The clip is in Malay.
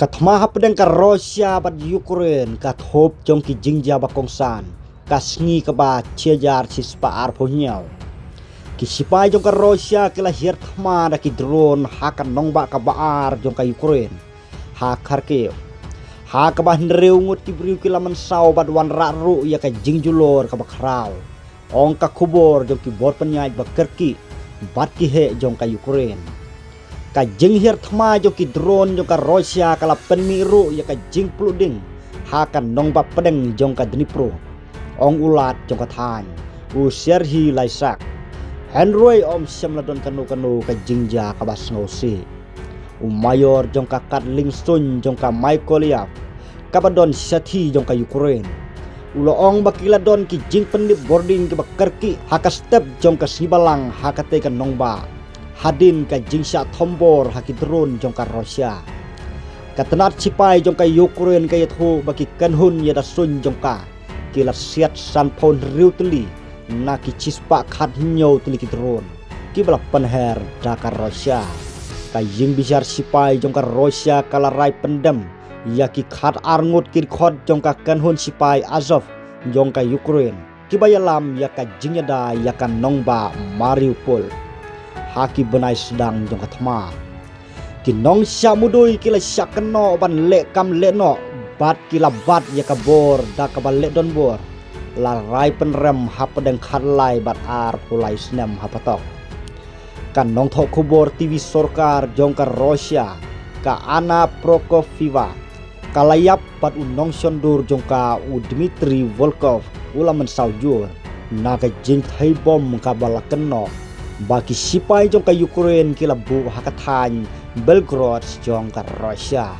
Katmaha pedang ka Russia bat Ukraine ka thop jong ki jingja ba kongsan ka sngi ka ba chejar sispa arphonyal ki sipai jong ka Russia kila hier thma da ki drone ha ka nongba ka baar jong ka Ukraine ha Kharkiv ha ka ba nreu ngut ki briu kila man sau bat wan ra ru ya ka jingjulor ka ba khrau ong ka khubor jong ki bor penyaj ba kerki bat ki he jong ka Ukraine ka jing hier thma jo ki drone jo ka Russia kala penmiru ya ka jing pluding ha ka nong ba pedeng jong ka Dnipro ong ulat jong ka than u serhi laisak henroi om semladon kanu ka jingja ka bas ngosi u mayor jong ka Katling sun jong ka Mykolaiv ka badon sathi jong ka Ukraine ulo ong bakila don ki jing pendip boarding ke bakerki ha ka step jong ka sibalang ha ka te ka nong ba hadin ka jingsha thombor haki drone jong ka Russia katenat sipai jong ka Ukraine ka yathu baki kanhun yada sun jong ka kila siat san phon riu tuli na ki chispa khat nyo tuli ki drone ki bala panher da ka Russia ka jing bijar sipai jong ka Russia kala rai pendem ya ki khat arngut ki khot jong ka kanhun sipai Azov jong ka Ukraine ki bayalam ya ka jingyada ya ka nongba Mariupol haki benai sedang jong kathma ki nong sya mudui kila sya keno ban le kam le no bat kila bat ya ka bor da ka ban le don bor la rai penrem ha pedeng khat lai bat ar pulai snem ha patok kan nong tho khubor TV Sorkar jong ka Russia ka Anna Prokofieва kalayap bat unong sondur jong ka u Dmitry Volkov ulaman saujur na ka jing thai bom ka bala keno baki sipai jong ka Ukraine kila bu hakathan Belgorod jong ka Russia.